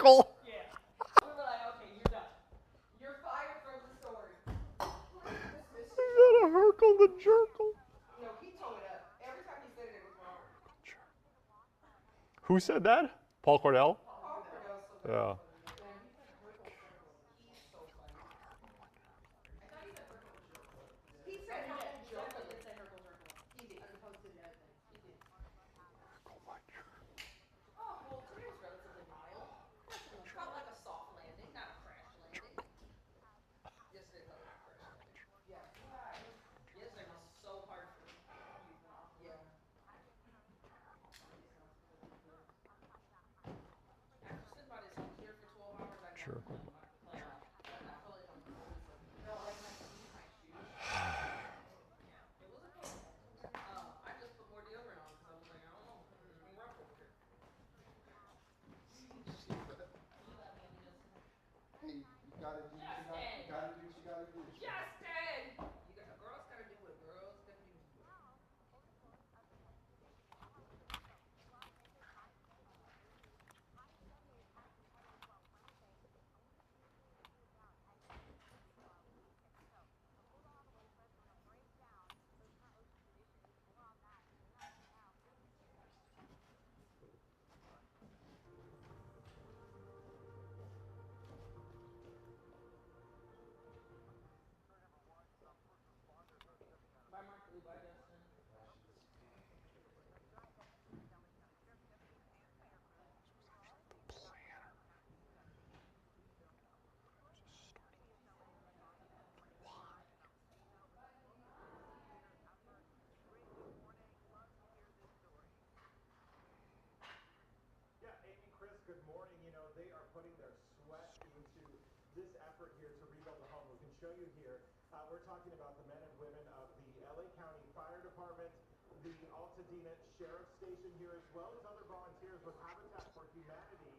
Urkel. Yeah. We were like, okay, you're done. You're fired from the story. Is that a Urkel the jerkle? No, he tore it up. Every time he said it, it was wrong. Who said that? Paul Cordell? Paul Cordell's so Yeah. funny. Man, he said Herkel Circle. He's so funny. I thought he said Herkel Jerkel. He said Herkel Jerkel. He did say Herkel Jerkel. He did, as opposed to the other thing. He did. Oh, well, today was relatively mild. Felt like a soft landing, not a crash landing. Yesterday felt like a crash landing. Yeah. Yesterday was so hard for me. Yeah. After sitting by this computer for 12 hours, I got Jerkle. like, I feel like I'm no, like my feet, my shoes. Yeah, it wasn't fun. I just put more deodorant on because I was like, I don't know, it's been rough over here. Hey, you gotta do what you gotta do what you gotta do. Justin! A girl's gotta do what a girl's gonna do. Bye, Mark Liu. Bye, Justin. Yeah, Amy, Chris, good morning. You know, they are putting their sweat into this effort here to rebuild the home. We can show you here. We're talking about the men and women of the LA County Fire Department, the Altadena Sheriff Station here, as well as other volunteers with Habitat for Humanity.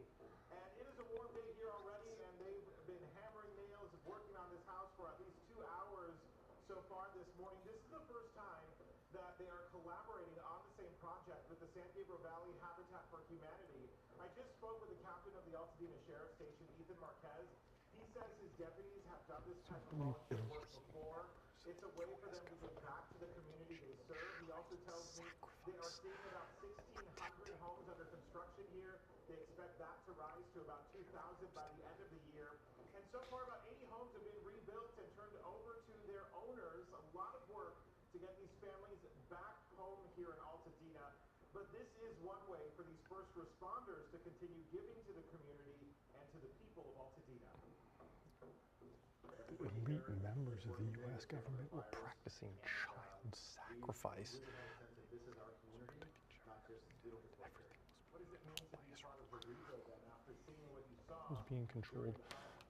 And it is a warm day here already, and they've been hammering nails, working on this house for at least 2 hours so far this morning. This is the first time that they are collaborating on the same project with the San Gabriel Valley Habitat for Humanity. I just spoke with the captain of the Altadena Sheriff Station, Ethan Marquez. He says his deputies have done this type of volunteer work before. It's a way for them to give back to the community they serve. He also tells me they are seeing about 1,600 homes under construction here. They expect that to rise to about 2,000 by the end of the year. And so far, about 80 homes have been rebuilt and turned over to their owners. A lot of work to get these families back home here in Altadena. But this is one way for these first responders to continue giving to the community and to the people of Altadena. Elite members of the U.S. government were practicing child sacrifice. This is our community, not just we don't just work here. What does it mean to be part of the rebuild then after seeing what you saw? Was being controlled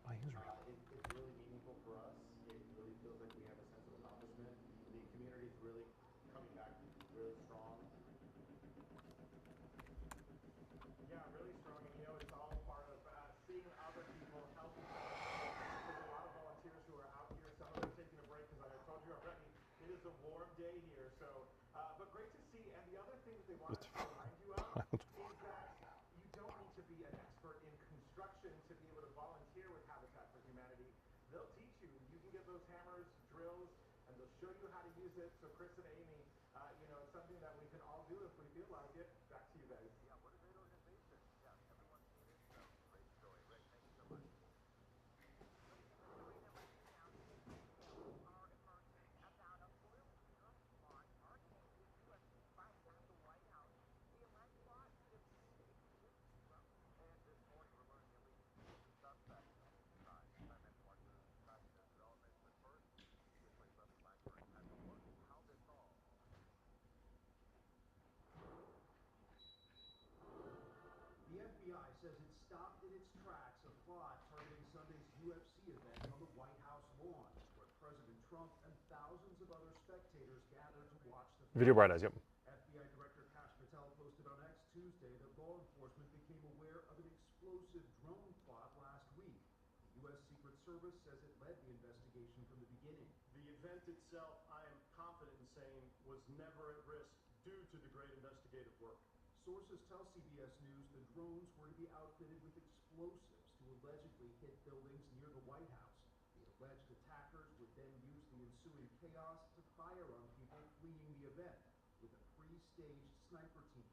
by Israel. It's really meaningful for us. It really feels like we have a sense of accomplishment. The community is really coming back really strong. Yeah, really strong, and you know it's all part of seeing other people help each other. There's a lot of volunteers who are out here. Some of them taking a break because I told you already, it is a warm day here. So, but great to see. And the other thing that they want to remind you of is that you don't need to be an expert in construction to be able to volunteer with Habitat for Humanity. They'll teach you. You can get those hammers, drills, and they'll show you how to use it. So Chris and Amy, you know, it's something that we can all do if we feel like it. Back to you guys. Yeah, what a great organization. Yeah, everyone's seen it. Great story. Rick, thank you so much. The FBI says it stopped in its tracks a plot targeting Sunday's UFC event on the White House lawn, where President Trump and thousands of other spectators gathered to watch the fight. Video Bright Eyes, yep. FBI Director Kash Patel posted on X Tuesday that law enforcement became aware of an explosive drone plot last week. The U.S. Secret Service says it led the investigation from the beginning. The event itself, I am confident in saying, was never at risk due to the great investigative work. Sources tell CBS News the drones were to be outfitted with explosives to allegedly hit buildings near the White House. The alleged attackers would then use the ensuing chaos to fire on people fleeing the event with a pre-staged sniper team.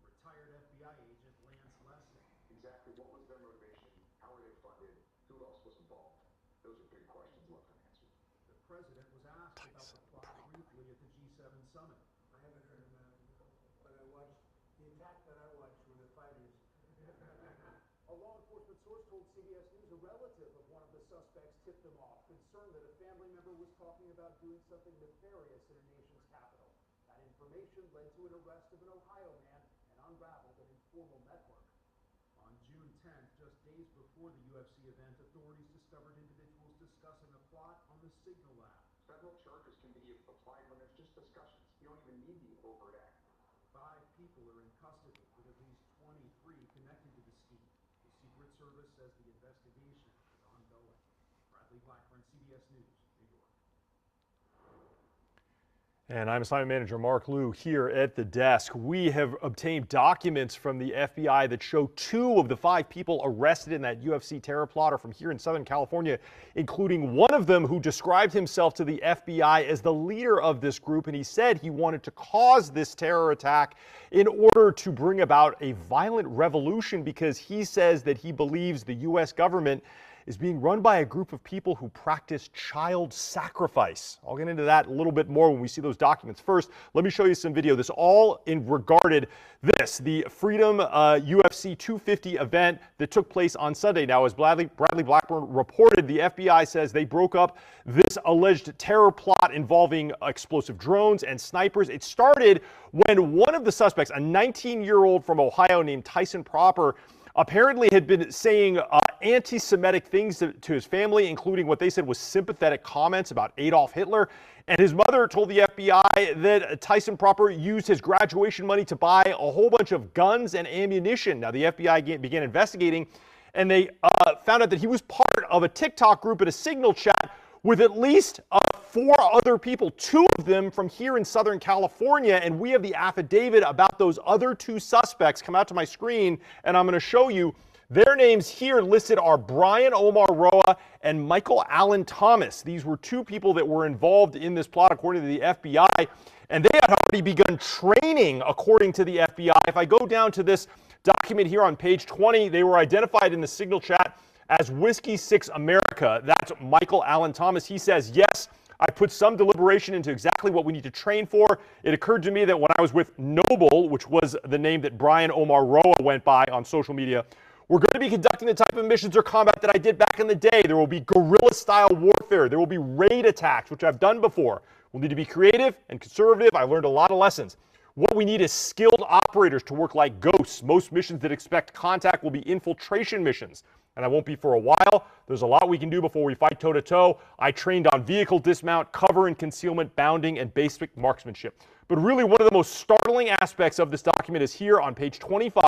Retired FBI agent Lance Lessing. Exactly what was their motivation? How were they funded? Who else was involved? Those are big questions left unanswered. The president was asked about the plot briefly at the G7 summit. I haven't heard of that, but I watched the attack that I watched were the fighters. A law enforcement source told CBS News a relative of one of the suspects tipped them off, concerned that a family member was talking about doing something nefarious in a nation's capital. That information led to an arrest of an Ohio man and unraveled an informal network. On June 10th, just days before the UFC event, authorities discovered individuals discussing a plot on the Signal app. Federal charges can be applied when there's just discussions. You don't even need the overt act. 5 people are in custody, with at least 23 connected to the scheme. The Secret Service says the investigation is ongoing. Bradley Blackburn, CBS News, New York. And I'm assignment manager Mark Liu here at the desk. We have obtained documents from the FBI that show 2 of the 5 people arrested in that UFC terror plot are from here in Southern California, including one of them who described himself to the FBI as the leader of this group. And he said he wanted to cause this terror attack in order to bring about a violent revolution, because he says that he believes the U.S. government is being run by a group of people who practice child sacrifice. I'll get into that a little bit more when we see those documents. First, let me show you some video. This all in regarded the Freedom UFC 250 event that took place on Sunday. Now, as Bradley Blackburn reported, the FBI says they broke up this alleged terror plot involving explosive drones and snipers. It started when one of the suspects, a 19-year-old from Ohio named Tyson Proper, apparently had been saying anti-Semitic things to his family, including what they said was sympathetic comments about Adolf Hitler. And his mother told the FBI that Tyson Proper used his graduation money to buy a whole bunch of guns and ammunition. Now, the FBI began investigating, and they found out that he was part of a TikTok group and a Signal chat with at least 4 other people, 2 of them from here in Southern California. And we have the affidavit about those other 2 suspects. Come out to my screen, and I'm going to show you. Their names here listed are Brian Omar Roa and Michael Allen Thomas. These were 2 people that were involved in this plot, according to the FBI. And they had already begun training, according to the FBI. If I go down to this document here on page 20, they were identified in the Signal chat as Whiskey 6 America. That's Michael Allen Thomas. He says, yes, I put some deliberation into exactly what we need to train for. It occurred to me that when I was with Noble, which was the name that Brian Omar Roa went by on social media, we're going to be conducting the type of missions or combat that I did back in the day. There will be guerrilla-style warfare. There will be raid attacks, which I've done before. We'll need to be creative and conservative. I learned a lot of lessons. What we need is skilled operators to work like ghosts. Most missions that expect contact will be infiltration missions, and that won't be for a while. There's a lot we can do before we fight toe-to-toe. I trained on vehicle dismount, cover and concealment, bounding, and basic marksmanship. But really, one of the most startling aspects of this document is here on page 25,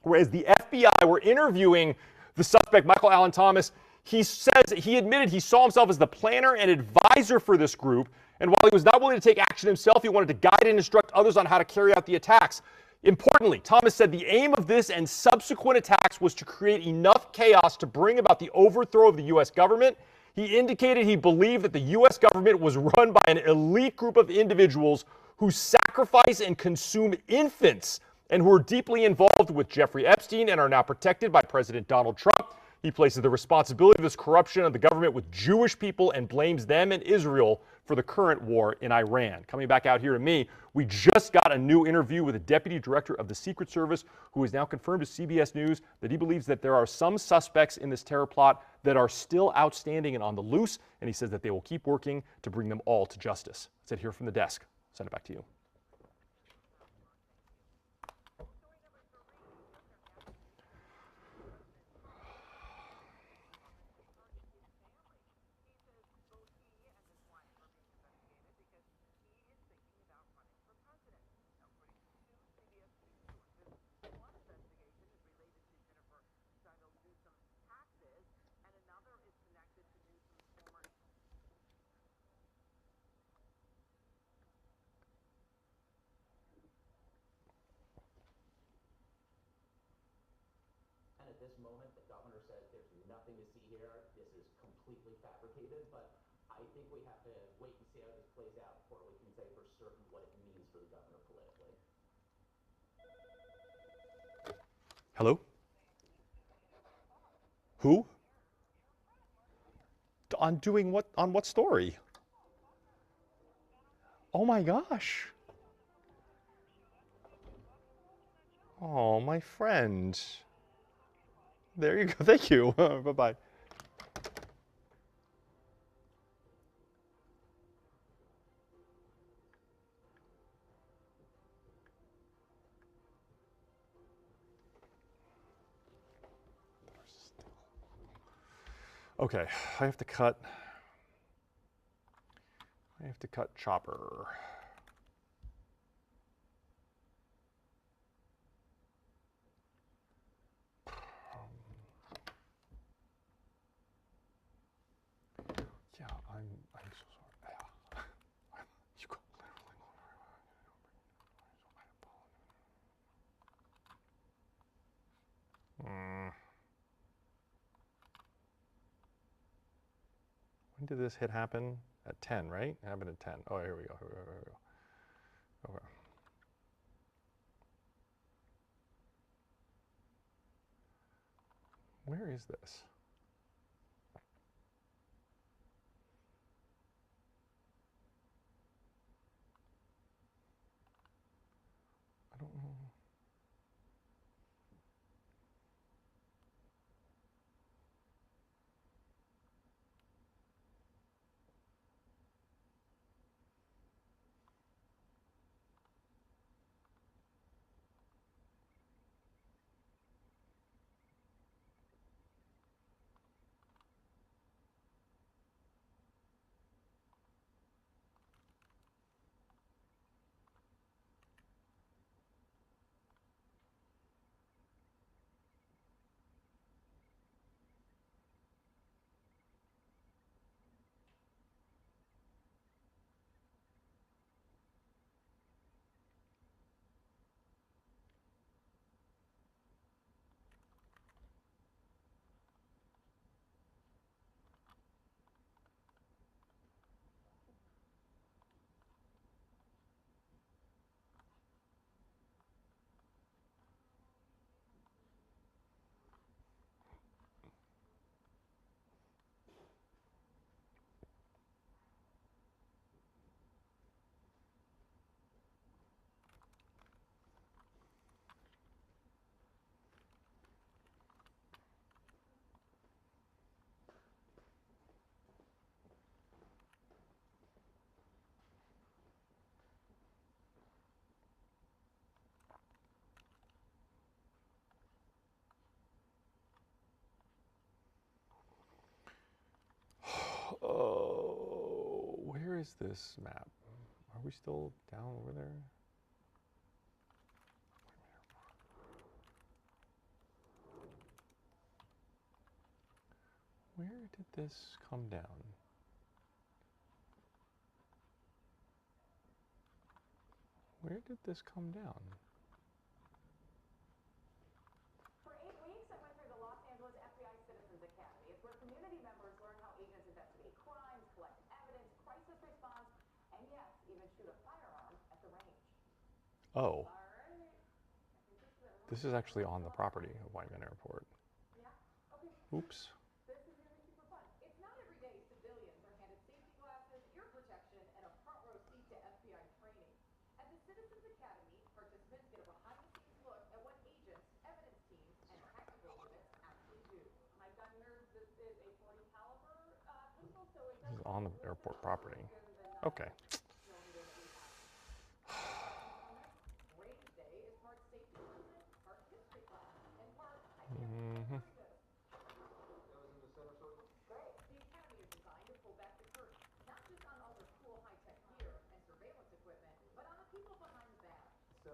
whereas the FBI were interviewing the suspect, Michael Allen Thomas. He says he admitted he saw himself as the planner and advisor for this group, and while he was not willing to take action himself, he wanted to guide and instruct others on how to carry out the attacks. Importantly, Thomas said the aim of this and subsequent attacks was to create enough chaos to bring about the overthrow of the U.S. government. He indicated he believed that the U.S. government was run by an elite group of individuals who sacrifice and consume infants and who are deeply involved with Jeffrey Epstein and are now protected by President Donald Trump. He places the responsibility of this corruption on the government with Jewish people and blames them and Israel for the current war in Iran. Coming back out here to me, we just got a new interview with the Deputy Director of the Secret Service, who has now confirmed to CBS News that he believes that there are some suspects in this terror plot that are still outstanding and on the loose, and he says that they will keep working to bring them all to justice. That's it here from the desk. Send it back to you. this moment, the governor says there's nothing to see here. This is completely fabricated, but I think we have to wait and see how this plays out before we can say for certain what it means for the governor politically. Hello? Who? On doing what? On what story? Oh my gosh. Oh, my friend. There you go. Thank you. Bye-bye. Okay, I have to cut Chopper. Yeah, I'm so sorry. Yeah. You go When did this hit happen? At 10, right? It happened at 10. Oh, here we go. Here we go. Here we go. Okay. Where is this? I don't know. Oh, where is this map? Are we still down over there? Where did this come down? Where did this come down? For 8 weeks, I went through the Los Angeles FBI Citizens Academy. It's where community members learn how agents investigate crimes, collect evidence, crisis response, and yes, even shoot a firearm at the range. Oh. All right. I think this is it. This is actually on the property of Whiteman Airport. Yeah? Okay. Oops. This is going to be super fun. It's not every day civilians are handed safety glasses, ear protection, and a front row seat to FBI training. At the Citizens Academy, participants get a behind-the-scenes look at what agents, evidence teams, and tactical units actually do. My gun here, this is a .40 caliber pistol, so it does This is on the airport property. Okay. millimeter that we have. Range Day is part safety lesson, part history class, and part I can't believe I'm doing this. That was in the center circle? Great. The academy is designed to pull back the curtain, not just on all their cool high-tech gear and surveillance equipment, but on the people behind the badge. So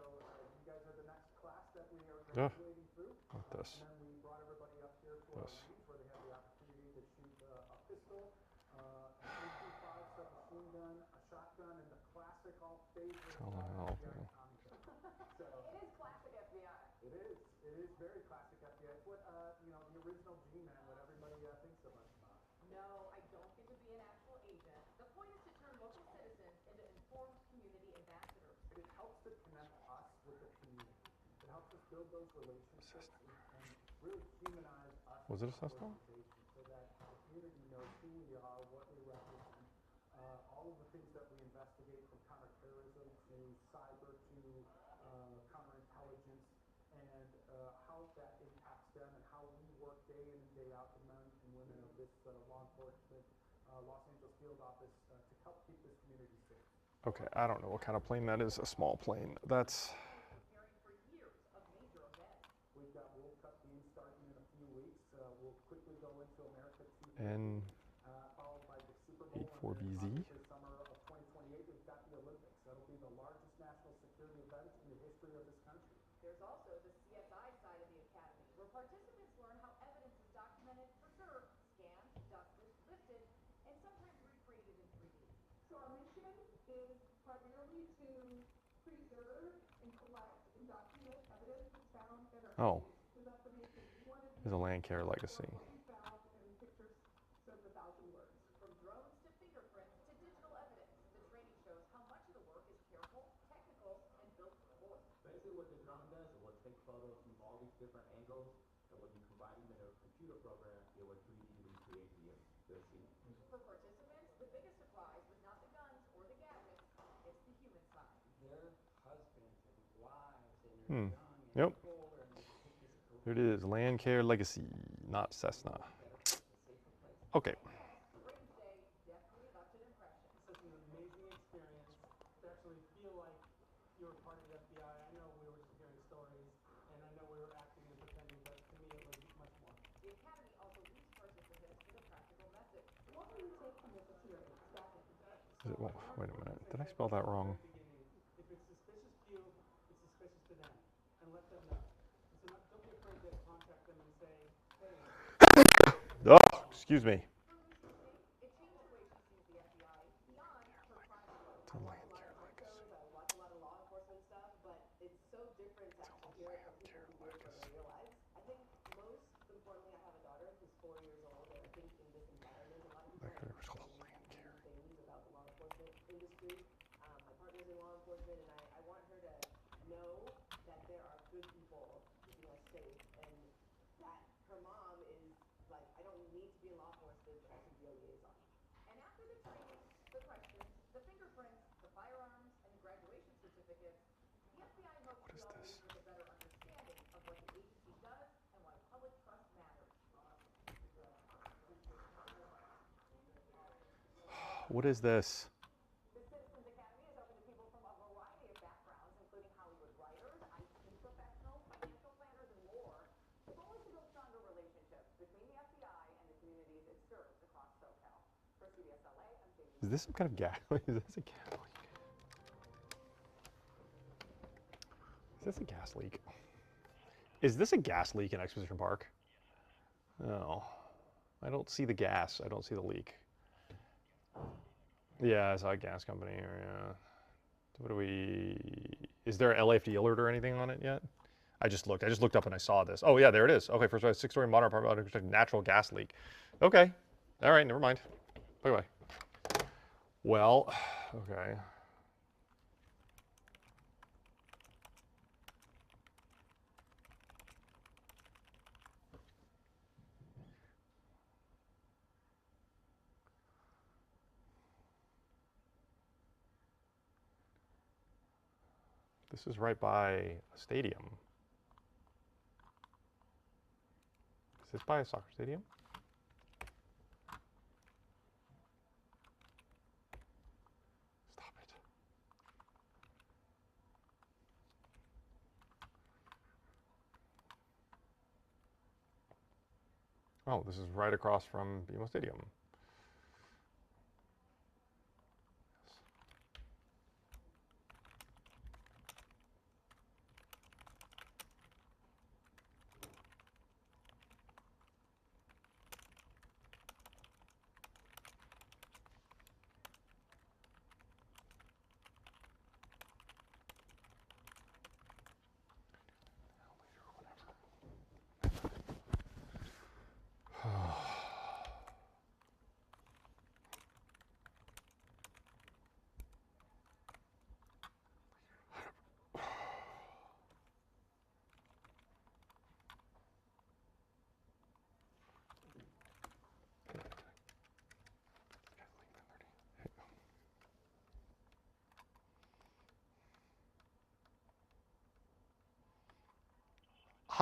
you guys are the next class that we are graduating through. Like this. And then we brought everybody up here to our range where they have the opportunity to shoot a pistol, an .325 submachine gun, a shotgun, and the classic all favorite FBI Tommy gun. So It is classic FBI. it is very classic FBI. It's what original G-Man, what everybody thinks of us about. No, I don't get to be an actual agent. The point is to turn local citizens into informed community ambassadors. It helps to connect us with the community. It helps us build those relationships and really humanize us Was it a as an Cessna? organization so that the community knows who we are, what we represent, all of the things that we investigate from counterterrorism to cyber to counterintelligence, and how that impacts them and how we work day in and day out, the men and women of this law enforcement Los Angeles field office to help keep this community safe. Okay, I don't know what kind of plane that is. A small plane. That's. Preparing for years of major events. We've got World Cup games starting in a few weeks. We'll quickly go into America 2, N followed by the Super Bowl. 84BZ. And then summer of 2028, we've got the Olympics. That'll be the largest national security event in the history of this country. There's also the CSI side of the academy, where participants learn how evidence is documented, preserved, scanned, dusted, lifted, and sometimes recreated in 3D. So our mission is primarily to preserve and collect and document evidence that's found in our Oh. case. So that's the main thing. We wanted to There's a land care legacy. what we found, and pictures says 1,000 words. From drones to fingerprints to digital evidence, the training shows how much of the work is careful, technical, and built for voice. Basically what the drone does, it will take photos from all these different angles, and when you combine them in a computer program, it will 3D recreate the scene. For participants, the biggest surprise was not the guns or the gadgets, it's the human side. Their husbands and wives and their young and Yep. older, and they take this career. There it is. Land care legacy, not Cessna. Okay. Ratings Day definitely left an impression. Such an amazing experience to actually feel like you were part of the FBI. I know we were just hearing stories, and I know we were acting and pretending, but to me it was much more. The Academy also leaves participants with a practical message. What will you take from this experience back into the Is it, well, wait a minute. Did I spell that wrong? If it's suspicious to you, it's suspicious to them, and let them know. And so don't be afraid to contact them and say, hey. Oh, excuse me. For Lucy's sake, it changed the way she sees the FBI beyond her crime story. To land care legacy. I watch a lot of law enforcement stuff, but it's so different to actually hear it from people who do it for their real lives. I think most importantly, I have a daughter who's 4 years old, and I think in this environment, a lot of people It was called land care. things about the law enforcement industry. My partner's in law enforcement, and I want her to know that there are good people keeping us safe, and that her mom is like, I don't need to be in law enforcement, but I can be a liaison. And after the training, the questions, the fingerprints, the firearms, and the graduation certificates, the FBI hopes we all leave with a better understanding of what the agency does and why public trust matters. What is this? The Citizens Academy is open to people from a variety of backgrounds, including Hollywood writers, IT professionals, financial planners, and more. The goal is to build stronger relationships between the FBI and the communities it serves across SoCal. For CBS LA, I'm Jamie. Is this some kind of gas? Is this a gas leak? Is this a gas leak? Is this a gas leak in Exposition Park? No. I don't see the gas. I don't see the leak. Yeah, I saw a gas company area. What do we... Is there an LAFD alert or anything on it yet? I just looked up and I saw this. Oh yeah, there it is. Okay, first of all, 6-story modern apartment, natural gas leak. Okay. All right, never mind. Bye-bye. Well, okay. This is right by a stadium. Is this by a soccer stadium? Stop it. Oh, this is right across from BMO Stadium.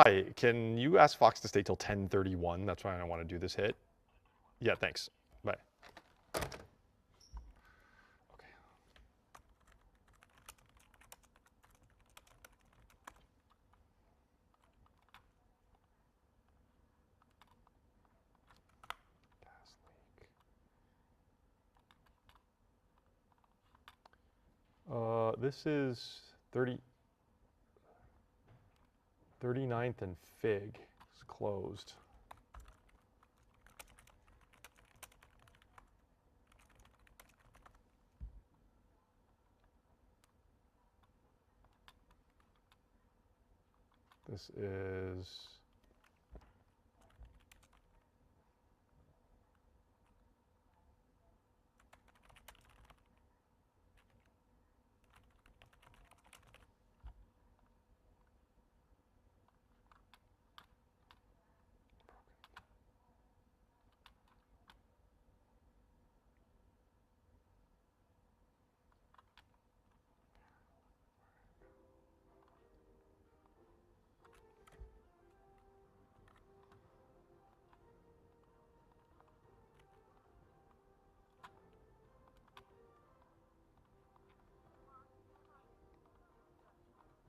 Hi, can you ask Fox to stay till 10:31? That's why I want to do this hit. Yeah, thanks. Bye. Okay. Gas leak. This is 39th and Fig. It's closed. This is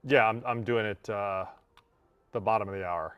yeah, I'm doing it the bottom of the hour.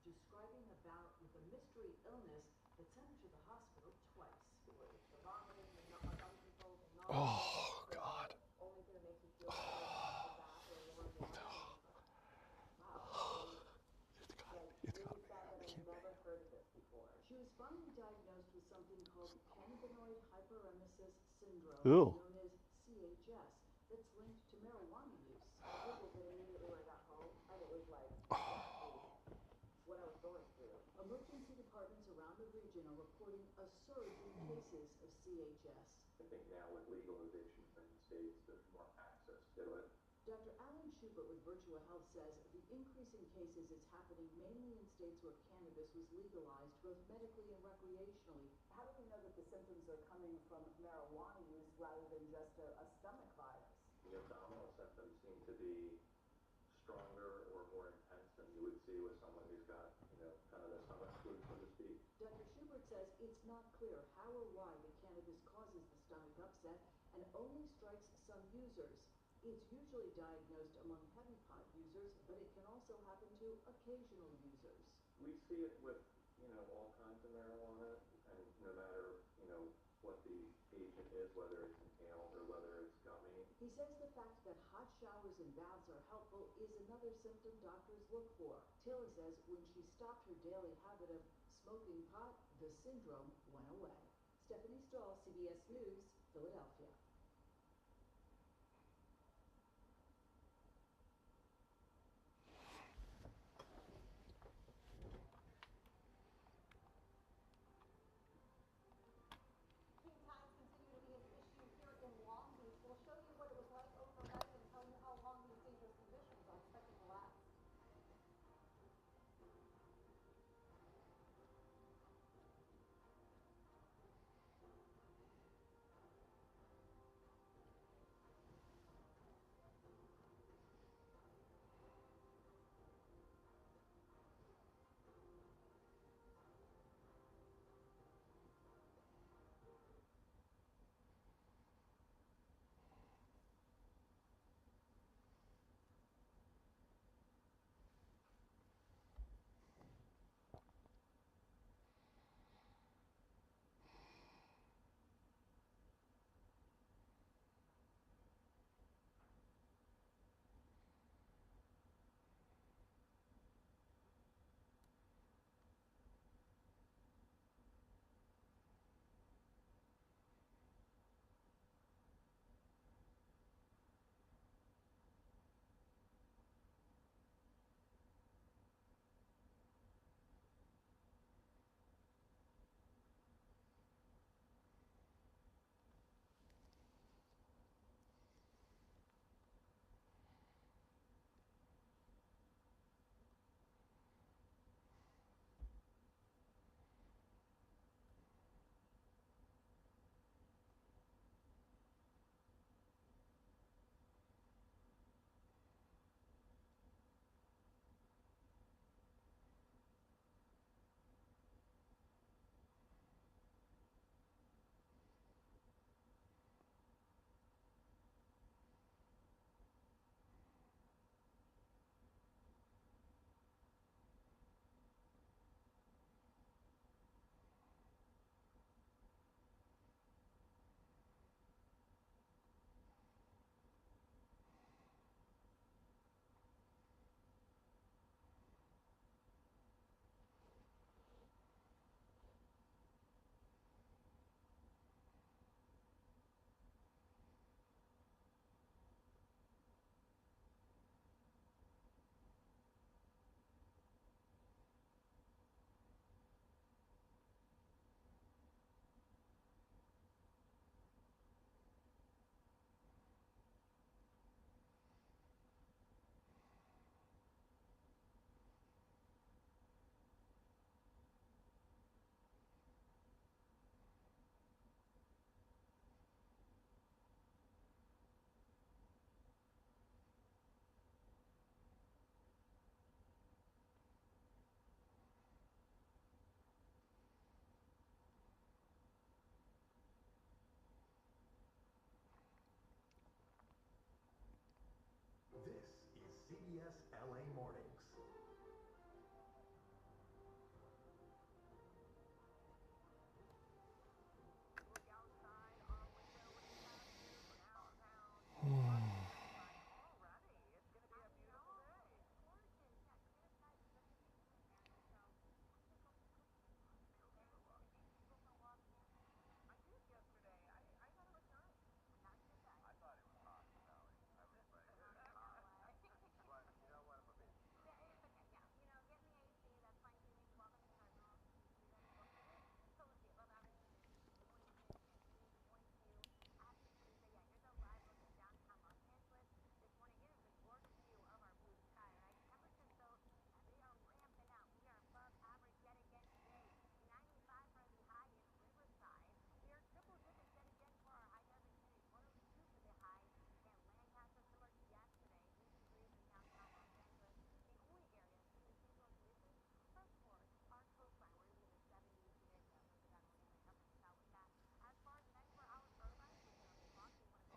Describing a bout with a mystery illness that sent her to the hospital twice. The vomiting, the like uncontrolled Oh, God. only going to make you feel better after that or one day. Wow. It's got Really sad that I've never heard of this before. She was finally diagnosed with something called cannabinoid hyperemesis syndrome, Ew. known as CHS. that's linked to marijuana use. I Googled it immediately when I got home, and it was like what I was going through. Emergency departments around the region are reporting a surge in cases of CHS. I think now with legalization in many states, there's more access to it. Dr. Alan Schubert with Virtua Health says the increase in cases is happening mainly in states where cannabis was legalized, both medically and recreationally. How do we know that the symptoms are coming from marijuana use rather than just a stomach virus? The abdominal symptoms seem to be stronger or more intense than you would see with someone who's got, kind of the stomach flu, so to speak. Dr. Schubert says it's not clear how or why the cannabis causes the stomach upset and only strikes some users. It's usually diagnosed among heavy pot users, but it can also happen to occasional users. We see it with, all kinds of marijuana, and no matter, what the agent is, whether it's inhaled or whether it's gummy. He says the fact that hot showers and baths are helpful is another symptom doctors look for. Taylor says when she stopped her daily habit of smoking pot, the syndrome went away. Stephanie Stahl, CBS News, Philadelphia. We'll show you what it was like overnight and tell you how long these dangerous conditions are expected to last.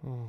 Crews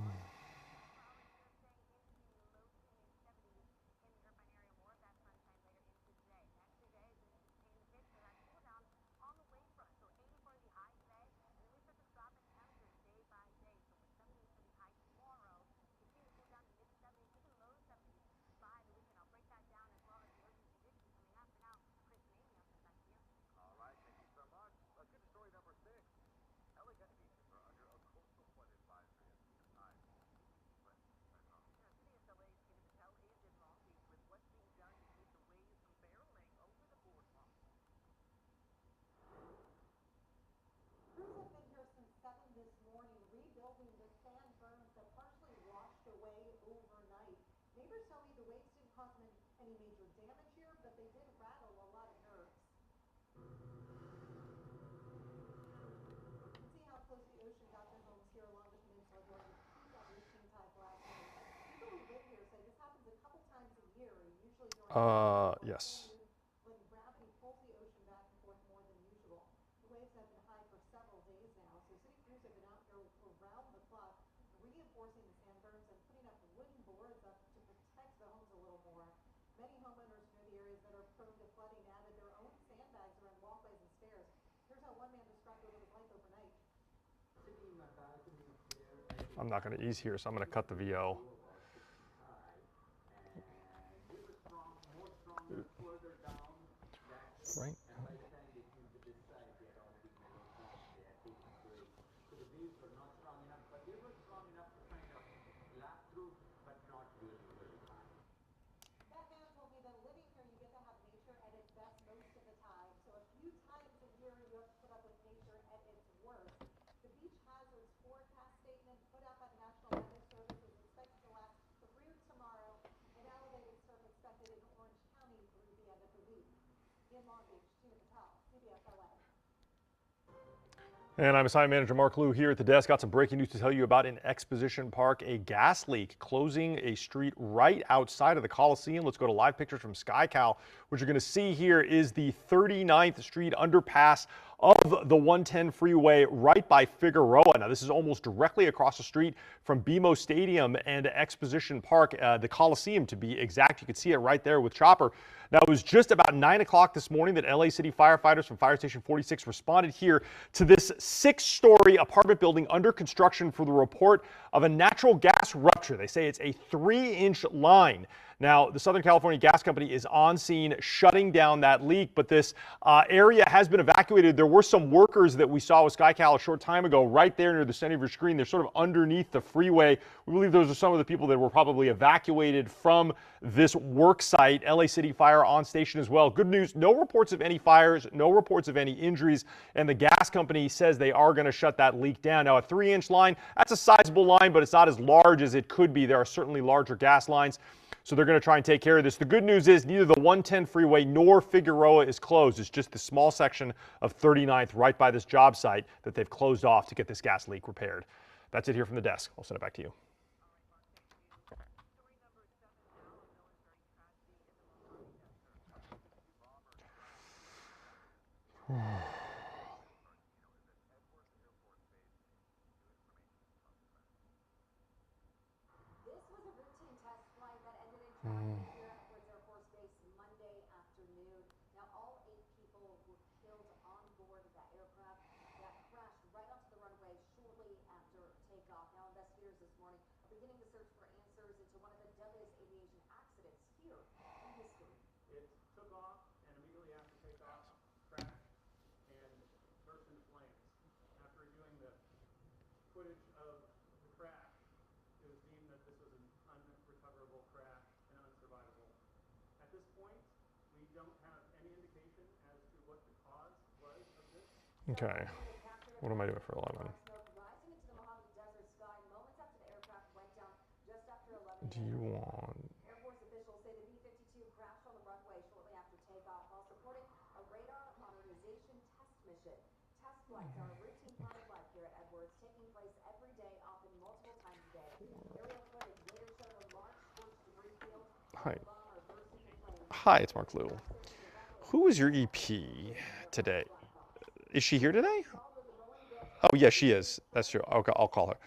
have been here since 7 this morning, rebuilding the sand berms that partially washed away overnight. Neighbors tell me the waves didn't cause any major damage here, but they did rattle a lot of nerves. You can see how close the ocean got to homes here along the peninsula during the peak of routine tides last night. People who live here say this happens a couple times a year, usually during yes. when gravity pulls the ocean back and forth more than usual. The waves have been high for several days now, so city crews have been out here around the clock, reinforcing the sand berms and putting up wooden boards up to protect the homes a little more. Many homeowners near the areas that are prone to flooding added their own sandbags around walkways and stairs. Here's how one man described what it was like overnight. Sitting in my balcony up there. I'm not going to ease here, so I'm going to cut the VO. Right. And by the time they came to this side, they had already metal formed. They had taken breaks. So the waves were not strong enough, but they were strong enough to kind of lap through, but not really, really high. That man told me that living here, you get to have nature at its best most of the time. So a few times a year, you have to put up with nature at its worst. The beach hazards forecast statement put out by the National Weather Service is expected to last through tomorrow, and elevated surf expected in Orange County through the end of the week. In Long Beach, Tina Patel, CBS LA. And I'm assignment manager Mark Liu here at the desk. Got some breaking news to tell you about in Exposition Park. A gas leak closing a street right outside of the Coliseum. Let's go to live pictures from SkyCal. What you're going to see here is the 39th Street underpass of the 110 freeway right by Figueroa. Now, this is almost directly across the street from BMO Stadium and Exposition Park, the Coliseum to be exact. You can see it right there with Chopper. Now, it was just about 9 o'clock this morning that LA City firefighters from Fire Station 46 responded here to this 6-story apartment building under construction for the report of a natural gas rupture. They say it's a 3-inch line. Now, the Southern California Gas Company is on scene shutting down that leak, but this area has been evacuated. There were some workers that we saw with SkyCal a short time ago right there near the center of your screen. They're sort of underneath the freeway. We believe those are some of the people that were probably evacuated from this work site. LA City Fire on station as well. Good news, no reports of any fires, no reports of any injuries, and the gas company says they are going to shut that leak down. Now, a 3-inch line, that's a sizable line, but it's not as large as it could be. There are certainly larger gas lines. So they're going to try and take care of this. The good news is neither the 110 freeway nor Figueroa is closed. It's just the small section of 39th right by this job site that they've closed off to get this gas leak repaired. That's it here from the desk. I'll send it back to you. This was a routine test flight that ended in tragedy here at Edwards Air Force Base Monday afternoon. Now, all 8 people were killed on board of that aircraft that crashed right onto the runway shortly after takeoff. Now, investigators this morning are beginning to search for answers into one of the deadliest aviation accidents here in history. It took off, and immediately after takeoff, crashed and burst into flames. After reviewing the footage of the crash, it was deemed that this was an unrecoverable crash and unsurvivable. At this point, we don't have any indication as to what the cause was of this. Okay. What am I doing for 11? Rising into the Mojave Desert sky moments after the aircraft went down just after 11 Do you want... Air Force officials say the B-52 crashed on the runway shortly after takeoff while supporting a radar modernization test mission. Test flights are a routine part of life here at Edwards, taking place every day, often multiple times a day. Aerial footage later showed a large scorched debris field. Hi. Hi, it's Mark Liu. Who is your EP today? Is she here today? Oh, yes, she is. That's true. Okay, I'll call her.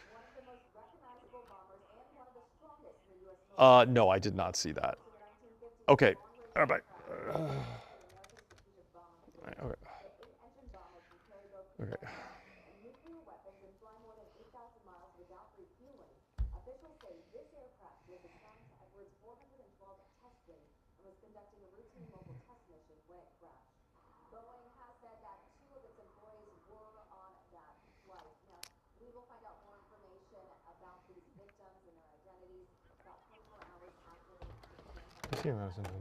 No, I did not see that. Okay. All right. Okay. Okay. Nuclear weapons and fly more than 8,000 miles without refueling. Officials say this aircraft was assigned to Edwards' 412 test wing and was conducting a routine mobile test mission when it crashed. Boeing has said that 2 of its employees were on that flight. Now, we will find out more information about these victims and their identities about 24 hours after the incident.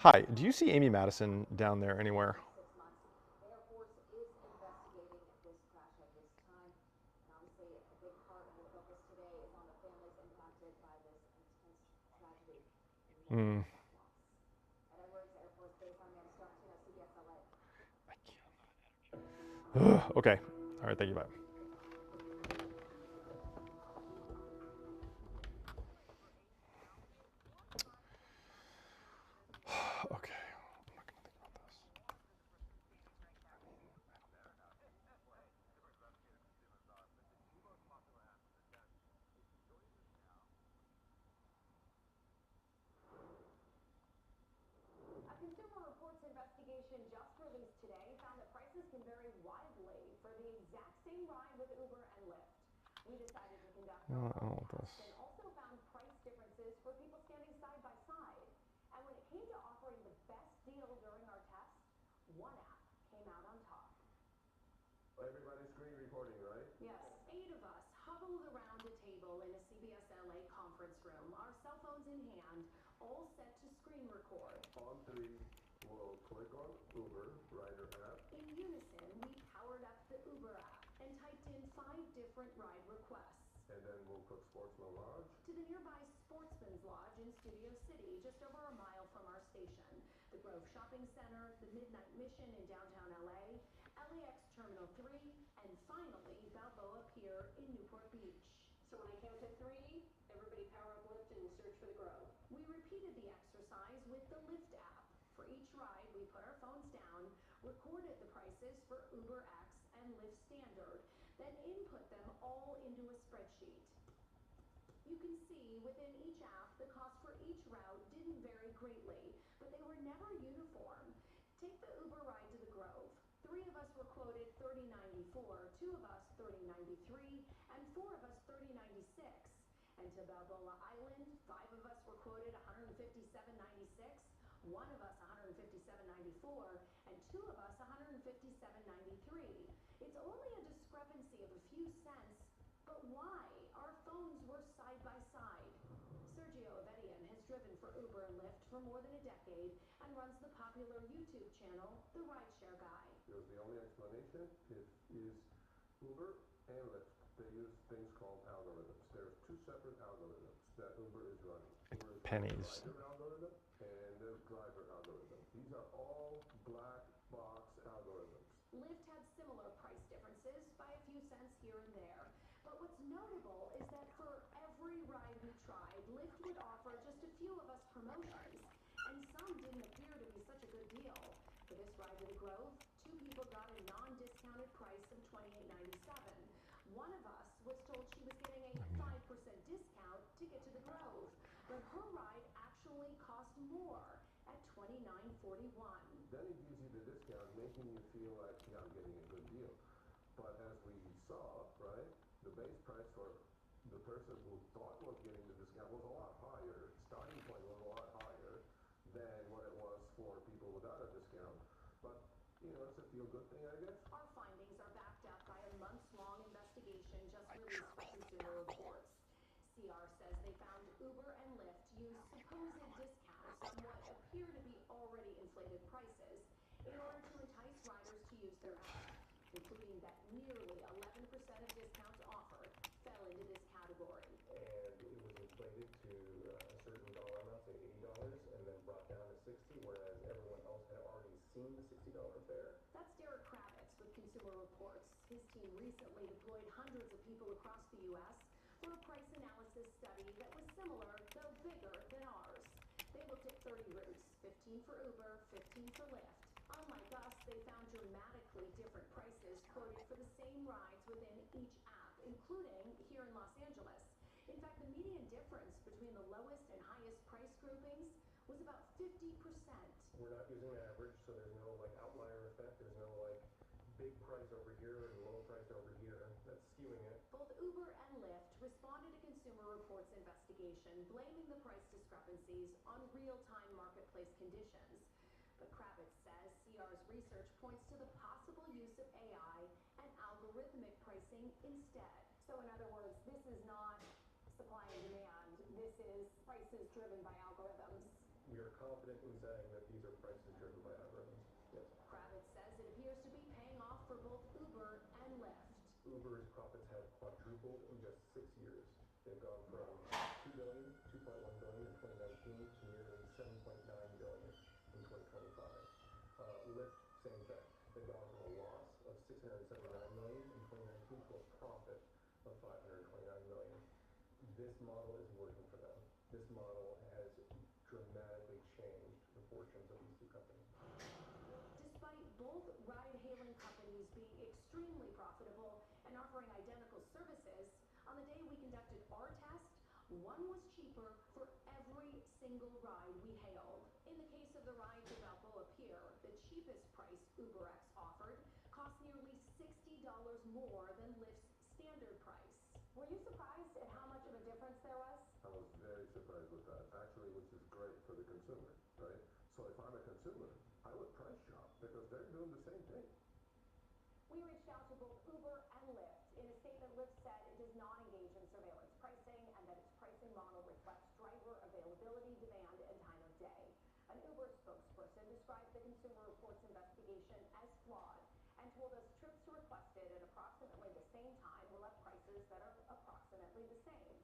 Hi, do you see Amy Madison down there anywhere? 6 months. The Air Force is investigating this crash at this time. And obviously, a big part of the focus today is on the families impacted by this intense tragedy. Loss. At Edwards Air Force Base, I'm Amanda Starkton at CBS LA. Okay. All right. Thank you. Bye. Okay. I'm not going to think about this. A Consumer Reports investigation just released today found that prices can vary widely for the exact same ride with Uber and Lyft. We decided to conduct our own test and also found price differences for people standing side by side. And when it came to offering the best deal during our test, one app came out on top. Everybody's screen recording, right? Yes, 8 of us huddled around a table in a CBS LA conference room, our cell phones in hand, all set to screen record. On 3, we'll click on Uber Rider app. In unison, we powered up the Uber app and typed in 5 different ride requests. And then we'll put Sportsman Lodge. To the nearby Sportsman's Lodge in Studio City, just over a mile from our station. The Grove Shopping Center, the Midnight Mission in downtown LA, LAX Terminal 3, and finally, Balboa Pier in Newport Beach. So when I count to 3, everybody power up Lyft and search for the Grove. We repeated the exercise with the Lyft app. For each ride, we put our phones down, recorded the prices for Uber X and Lyft Standard, then input them all into a spreadsheet. You can see within each app, the cost for each route didn't vary greatly, but they were never uniform. Take the Uber ride to the Grove. 3 of us were quoted $30.94, 2 of us $30.93, and 4 of us $30.96. And to Balboa Island, 5 of us were quoted $157.96, 1 of us $157.94, and 2 of us $157.93. It's only a discrepancy of a few cents, but why? Our phones were side by side. Sergio Avedian has driven for Uber and Lyft for more than a decade and runs the popular YouTube channel, The Rideshare Guy. Because the only explanation is Uber and Lyft. They use things called algorithms. There's 2 separate algorithms that Uber is running. Uber is Pennies. the rider algorithm and the driver algorithm. These are all black box algorithms. Lyft had similar price differences by a few cents here and there. But what's notable is that for every ride we tried, Lyft would offer just a few of us promotions, and some didn't appear to be such a good deal. For this ride to the Grove, 2 people got a non-discounted price of $28.97. One of us was told she was getting a 5% discount to get to the Grove, but her ride actually cost more at $29.41. Then it gives you the discount, making you feel like, yeah, I'm getting a good deal. But as we saw, right, the base price for the person who thought was getting the discount was a lot higher. Starting point was a lot higher than what it was for people without a discount. But, you know, it's a feel-good thing, I guess. Our findings are backed up by a months-long investigation just released by Consumer Reports. CR says they found Uber and Lyft use supposed discounts on what appear to be already inflated prices in order to entice riders to use their app, including that nearly 11% of discounts offered fell into this category. And it was inflated to a certain dollar amount, say $80, and then brought down to $60, whereas everyone else had already seen the $60 fare. That's Derek Kravitz with Consumer Reports. His team recently deployed hundreds of people across the U.S. for a price analysis study that was similar, though bigger, than ours. They looked at 30 routes, 15 for Uber, 15 for Lyft. Unlike us, they found dramatically different prices quoted within each app, including here in Los Angeles. In fact, the median difference between the lowest and highest price groupings was about 50%. We're not using an average, so there's no like outlier effect. There's no like big price over here and low price over here. That's skewing it. Both Uber and Lyft responded to Consumer Reports' investigation, blaming the price discrepancies on real-time marketplace conditions. But Kravitz says CR's research points to the possible use of AI and algorithmic pricing instead. So in other words, this is not supply and demand. This is prices driven by algorithms. We are confident in saying that these are prices driven by algorithms. Yes. Kravitz says it appears to be paying off for both Uber and Lyft. Uber's profits have quadrupled in just 6 years. They've gone from 2 billion, 2.1 billion in 2019 to nearly 7.9 billion in 2025. Lyft, same thing. They've gone from a loss of 679 million in 2019 to a profit of 529 million. This model is working for them. This model has dramatically changed the fortunes of these two companies. Despite both ride-hailing companies being extremely profitable and offering identical services, on the day we conducted our test, one was cheaper for every single ride we hailed. In the case of the ride to Balboa Pier, the cheapest price UberX offered cost nearly $60 more than Lyft's standard price. Were you surprised at how much of a difference there was? I was very surprised with that, actually, which is great for the consumer, right? So if I'm a consumer, I would price shop because they're doing the same thing. We reached out to both Uber and Lyft. In a statement, Lyft said it does not engage in surveillance pricing and that its pricing model reflects driver availability, demand, and time of day. An Uber spokesperson described the Consumer Reports investigation as flawed and told us trips requested at approximately the same time will have prices that are approximately the same.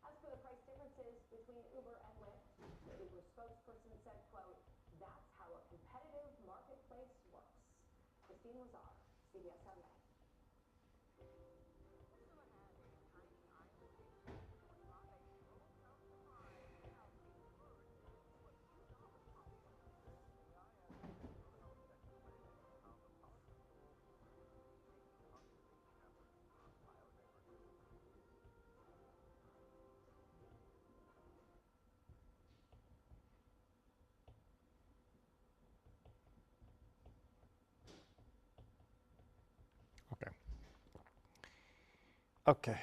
As for the price differences between Uber and Lyft, the Uber spokesperson said, quote, "That's how a competitive marketplace works." Christine Lazar, CBS 7. Okay.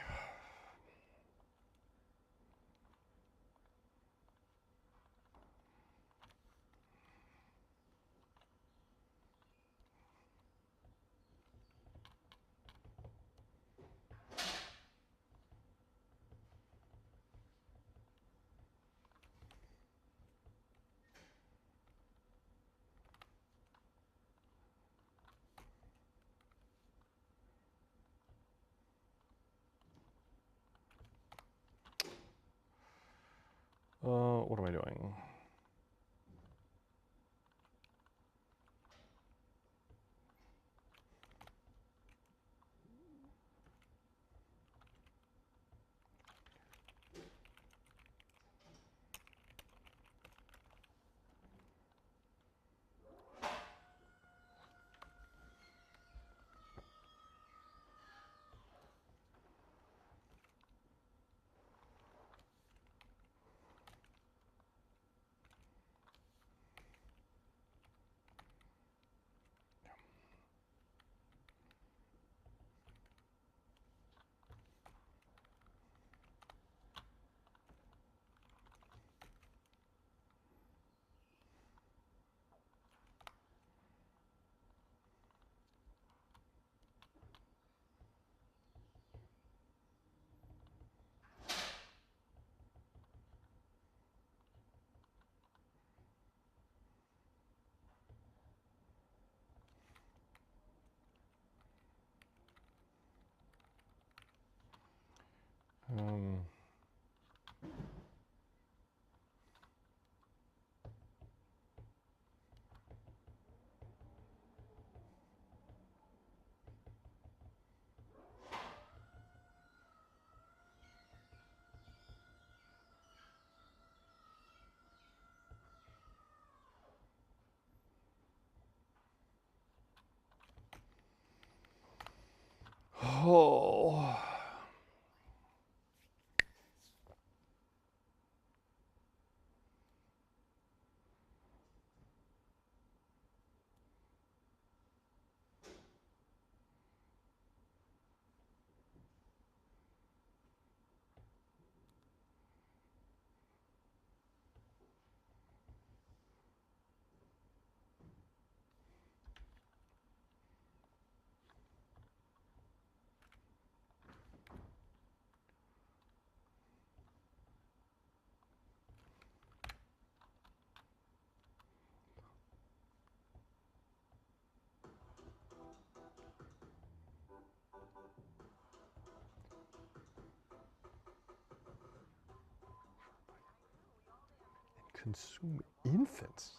consume infants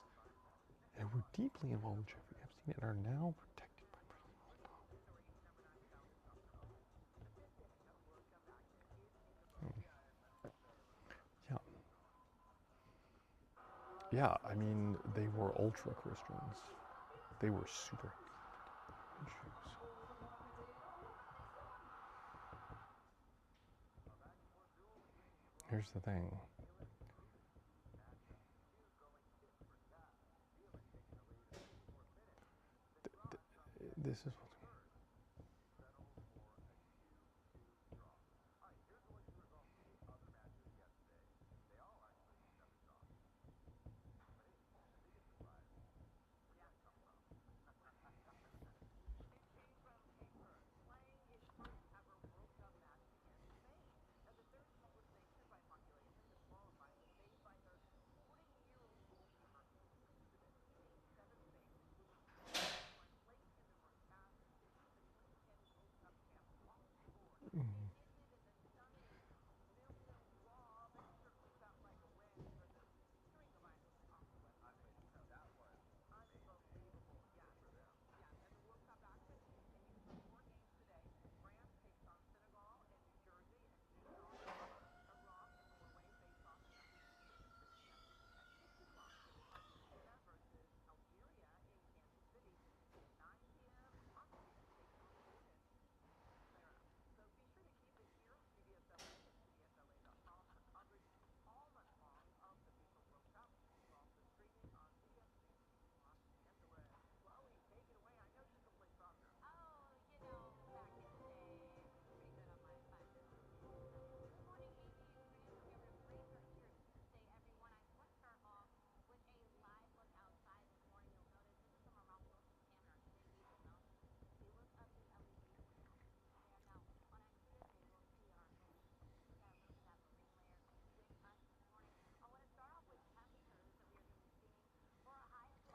and were deeply involved with Jeffrey Epstein and are now protected by yeah. Yeah, I mean, they were ultra Christians. They were super Jews. Here's the thing. This is what.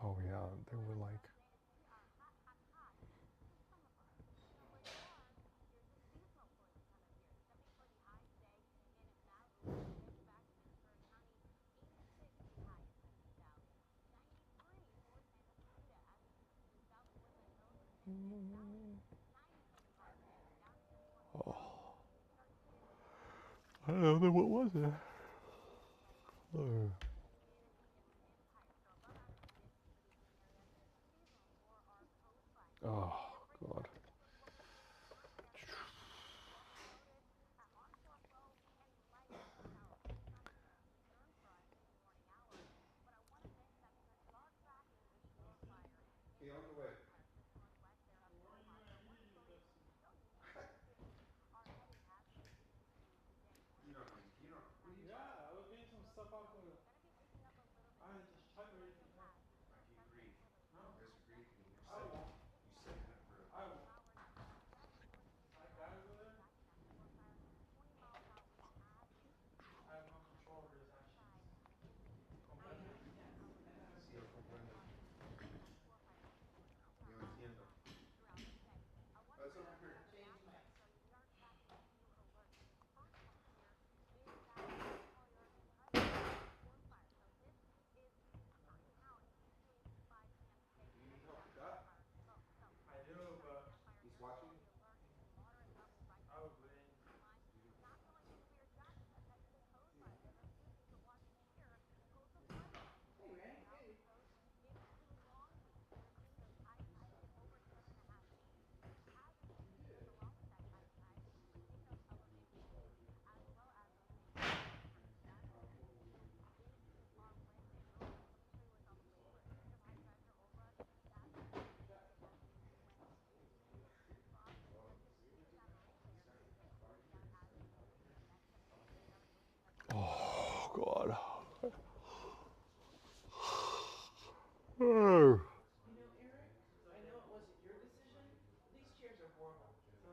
Oh yeah, they were like. Oh. I don't know, what was it? Oh. Oh, God. Hey, on your way. What are you talking Yeah, I was getting some stuff off of. I just type everything up. Why do you grieve? No, There's a grief and you're I setting won't. you setting up for I won't. That guy over there, I have no control over his actions. Comprende? sí lo comprendo. Yo entiendo. It's over here. Change mics. Do you need help with that? I do, but He's watching? probably. You Hey, Randy. Hey. You did. Oh, God. Oh. You know, Eric, I know it wasn't your decision, but these chairs are horrible. No,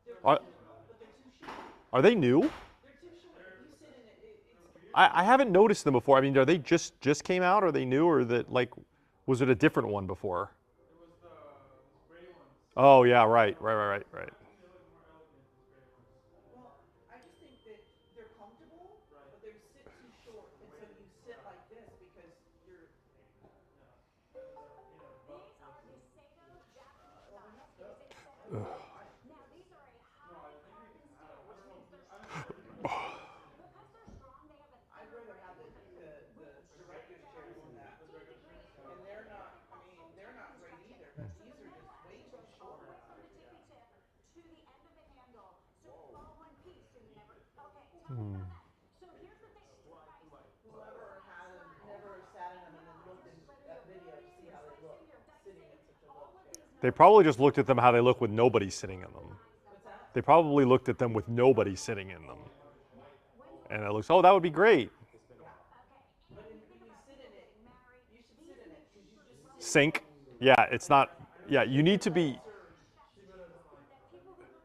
They're they're Are, comfortable, but they're too short. are they new? They're too short. If you sit in it, it's. they're weird. I haven't noticed them before. I mean, are they just came out? Are they new, or that like, was it a different one before? It was those gray ones. Oh yeah, right. I think they look more elegant, those gray ones. Well, I just think that they're comfortable, Right. but they sit too short, The and so weight, you sit yeah. like this, Now these are a high carbon steel, which means they're stronger. Because they're strong, they have a I'd thinner rather have blade. the director's chairs than that. 15 degrees. And they're not, I mean, they're not great either, but these are just way too short. Always from the tippy tip to the end of the handle. So all one piece, so you never. Okay, tell me about that. So here's the thing. Whoever had them never sat in them and then looked in that video to see how they look sitting in such a low chair. They probably just looked at them how they look with nobody sitting in them. What's that? They probably looked at them with nobody sitting in them. And it looks, oh, that would be great. But when you sit in it, you should sit in it because you just Sink. Yeah, it's not, yeah, you need to be,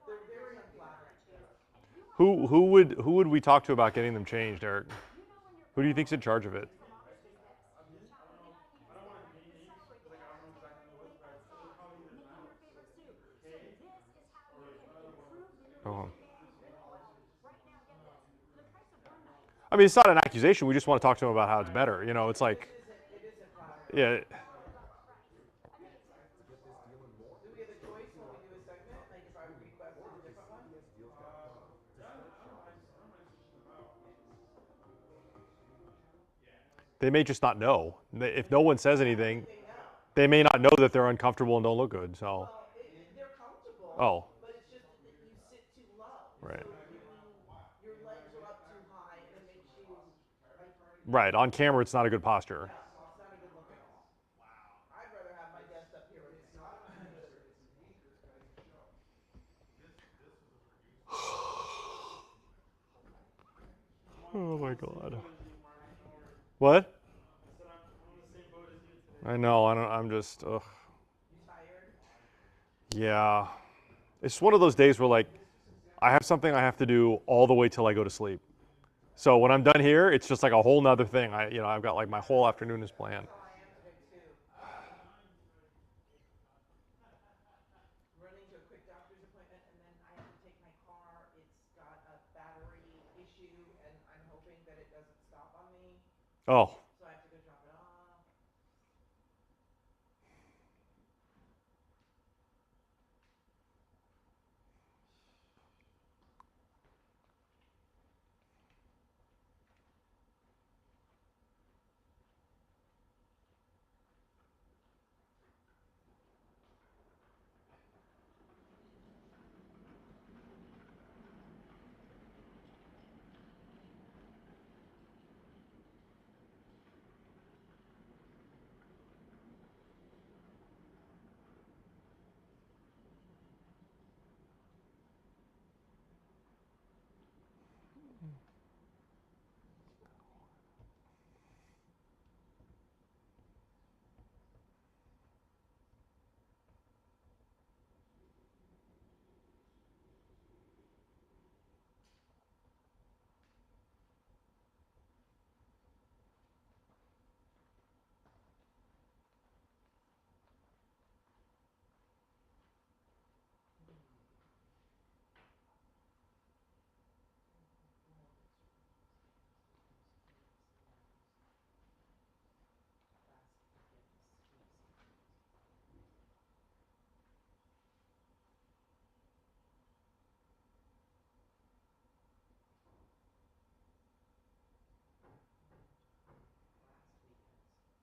they're very unflattering. who would we talk to about getting them changed, Eric? Who do you think's in charge of it? Oh. I mean, it's not an accusation. We just want to talk to them about how it's better. You know, it's like, It isn't flattering. yeah. Do we have a choice when we do a segment? Like if I requested a different one? They may just not know. If no one says anything, They know. they may not know that they're uncomfortable and don't look good. So, Well, they're comfortable. Oh. But it's just that you sit too low. Right. So your legs are up too high and it makes you like. right, on camera, it's not a good posture. Yeah, it's not a good look at all. I'd rather have my desk up here with the snow. Oh my God. What? I know. I'm just. Ugh. You tired? Yeah. It's one of those days where like, I have something I have to do all the way till I go to sleep. So when I'm done here, it's just like a whole nother thing. I've got like my whole afternoon is planned. That's how I am today too. Running to a quick doctor's appointment and then I have to take my car. It's got a battery issue and I'm hoping that it doesn't stop on me. Oh. So I have to go drop it off.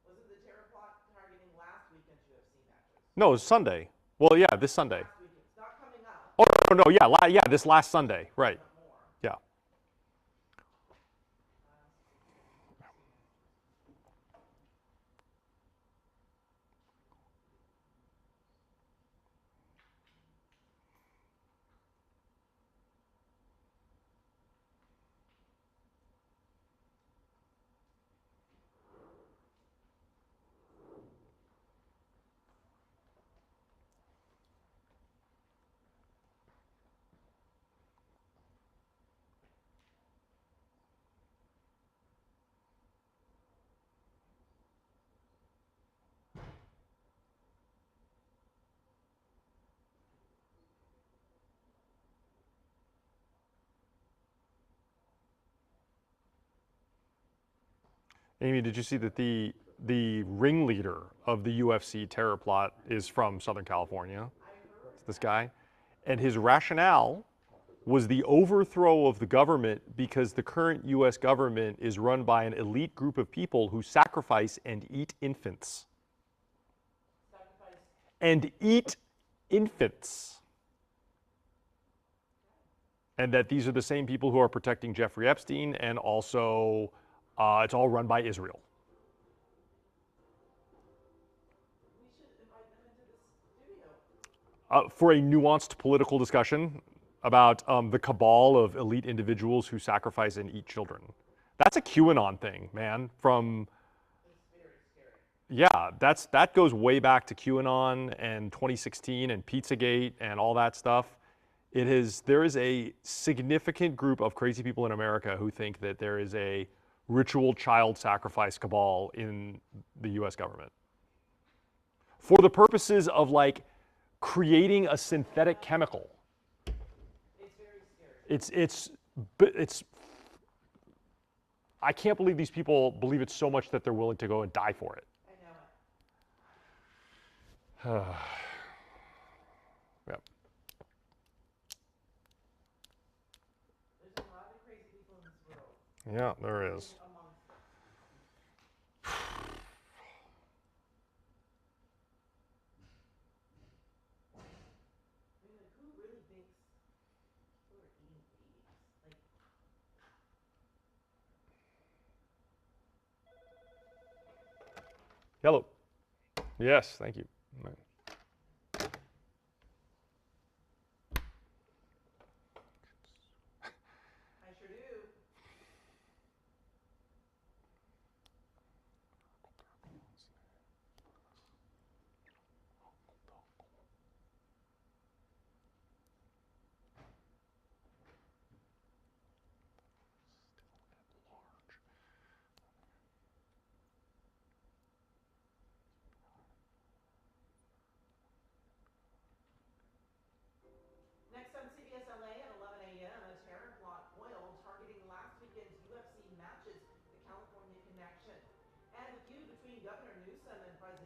Wasn't the Terraplot targeting last weekend's UFC matches? No, it's Sunday. Well, yeah, this Sunday. Last weekend. It's not coming up. Oh no, yeah, yeah, this last Sunday, right? More. Yeah. Amy, did you see that the ringleader of the UFC terror plot is from Southern California? It's this guy. And his rationale was the overthrow of the government because the current US government is run by an elite group of people who sacrifice and eat infants. And eat infants. And that these are the same people who are protecting Jeffrey Epstein, and also it's all run by Israel. We should invite them into the studio. For a nuanced political discussion about the cabal of elite individuals who sacrifice and eat children. That's a QAnon thing, man. From yeah, that goes way back to QAnon and 2016 and Pizzagate and all that stuff. There is a significant group of crazy people in America who think that there is a ritual child sacrifice cabal in the US government for the purposes of like creating a synthetic chemical. It's very scary. It's I can't believe these people believe it so much that they're willing to go and die for it. I know it. Yep. There's a lot of crazy people in this world. Yeah, there is. Amongst them. I mean, like, who really thinks people are eating babies? Like, Hello. Yes, thank you. I sure do. Next on CBS LA at 11 a.m., a terror plot foiled targeting last weekend's UFC matches, the California connection. And the feud between Governor Newsom and President